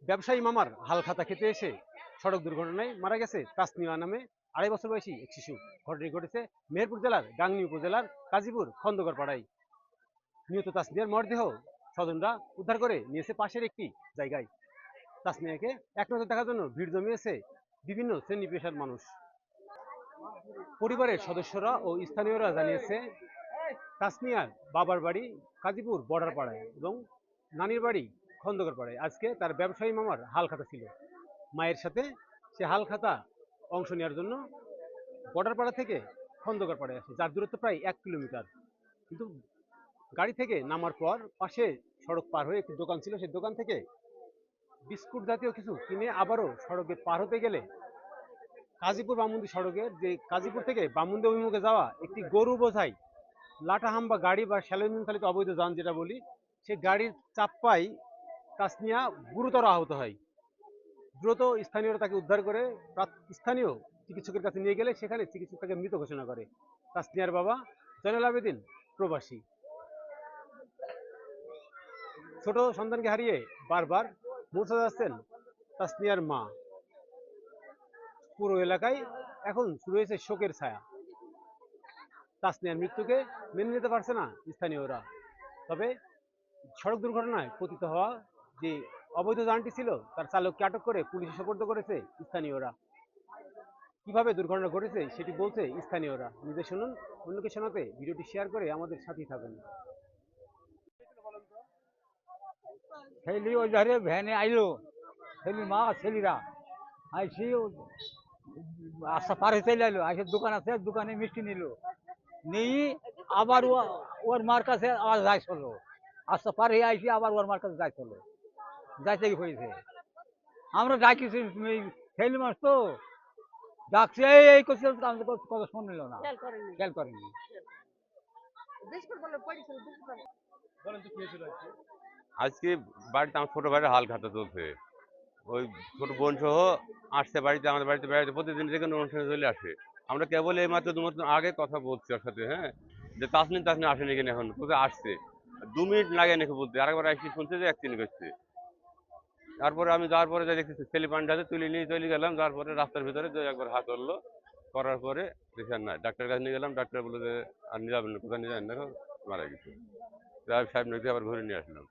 ব্যবসায়ী মামার হাল খাতা খেতে এসে সড়ক দুর্ঘটনায় মারা গেছে তাসনিয়া নামে 2.5 বছর বয়সী এক শিশু। ঘটনাটি ঘটেছে মেহেরপুর জেলার গাংনী উপজেলার কাজীপুর খন্দকার পাড়ায়। নিহত তাসনিয়ার মরদেহ স্বজনরা উদ্ধার করে নিয়েছে পাশের একটি জায়গায়। তাসনিয়াকে এক নজর দেখার জন্য ভিড় জমিয়েছে বিভিন্ন শ্রেণী পেশার মানুষ। পরিবারের সদস্যরা ও স্থানীয়রা জানিয়েছে তাসনিয়ার বাবার বাড়ি কাজীপুর বর্ডার পাড়ায় এবং নানির বাড়ি খন্দকার পাড়ায়। আজকে তার ব্যবসায়ী মামার হাল খাতা ছিল। মায়ের সাথে সে হাল খাতা অংশ নেওয়ার জন্য বর্ডার পাড়া থেকে খন্দকার পাড়ায় আসে, যার দূরত্ব প্রায় 1 কিলোমিটার। কিন্তু গাড়ি থেকে নামার পর পাশে সড়ক পার হয়ে একটি দোকান ছিল, সেই দোকান থেকে বিস্কুট জাতীয় কিছু কিনে আবারও সড়কে পার হতে গেলে কাজীপুর বামুন্দি সড়কের যে কাজীপুর থেকে বামুন্দি অভিমুখে যাওয়া একটি গরু বোঝাই লাটাহাম্বা গাড়ি বা স্যালোমিন চালিত অবৈধ যান যেটা বলি, সেই গাড়ির চাপ্পায় তাসনিয়া গুরুতর আহত হয়। দ্রুত স্থানীয়রা তাকে উদ্ধার করে স্থানীয় চিকিৎসকের কাছে নিয়ে গেলে সেখানে চিকিৎসক তাকে মৃত ঘোষণা করে। তাসনিয়ার বাবা জয়নাল আবেদিন প্রবাসী। ছোট সন্তানকে হারিয়ে বারবার মূর্ছা যাচ্ছেন তাসনিয়ার মা। পুরো এলাকায় এখন শুরু হয়েছে শোকের ছায়া। তাসনিয়ার মৃত্যুকে মেনে নিতে পারছে না স্থানীয়রা। তবে সড়ক দুর্ঘটনায় পতিত হওয়া যে অবৈধ যানটি ছিল তার চালককে আটক করে পুলিশে সোপর্দ করেছে স্থানীয়রা। কিভাবে দুর্ঘটনা ঘটেছে সেটি বলছে স্থানীয়রা। নিজে শুনুন, অন্যকে শোনাতে ভিডিওটি শেয়ার করে আমাদের সাথেই থাকুন। ছেলে ওই ধারে ভ্যানে আইলো, ছেলে মা ছেলেরা আইসি রাস্তা পার হয়ে চলে আইলো, আইসে দোকান আছে দোকানে মিষ্টি নিল, নিয়ে আবার ওর মার কাছে আবার যাই চলো, রাস্তা পার হয়ে আইসি আবার ওর মার কাছে যাই চলো, যাইতে হয়েছে। আমরা ডাকিছি ছেলে মাস তো ডাকছি এই করছে, কথা শুনল না, খেয়াল করেনি। আজকে বাড়িতে আমার ছোট ভাইয়ের হাল খাতা চলছে। ওই ছোট বোন সহ আসছে বাড়িতে, আমাদের বাড়িতে বেড়াতে প্রতিদিন যে কোনো অনুষ্ঠানে চলে আসে। আমরা কেবল এই মাত্র 2 মাস আগে কথা বলছি ওর সাথে, হ্যাঁ, যে তাসনিম আসেনি কেন, এখন কোথায় আসছে 2 মিনিট লাগে নাকি বলতে। আরেকবার আসি শুনছে যে অ্যাক্সিডেন্ট করছে। তারপরে আমি যাওয়ার পরে যা দেখতেছি ছেলে পান্ডাতে তুলে নিয়ে চলে গেলাম। যাওয়ার পরে রাস্তার ভিতরে যে একবার হাত ধরলো, করার পরে দেখি আর না, ডাক্তারের কাছে নিয়ে গেলাম। ডাক্তার বলে যে আর নিয়ে যাবেন না, কোথায় নিয়ে যাবেন না, মারা গেছে। সাহেব নাকি আবার ঘুরে নিয়ে আসলাম।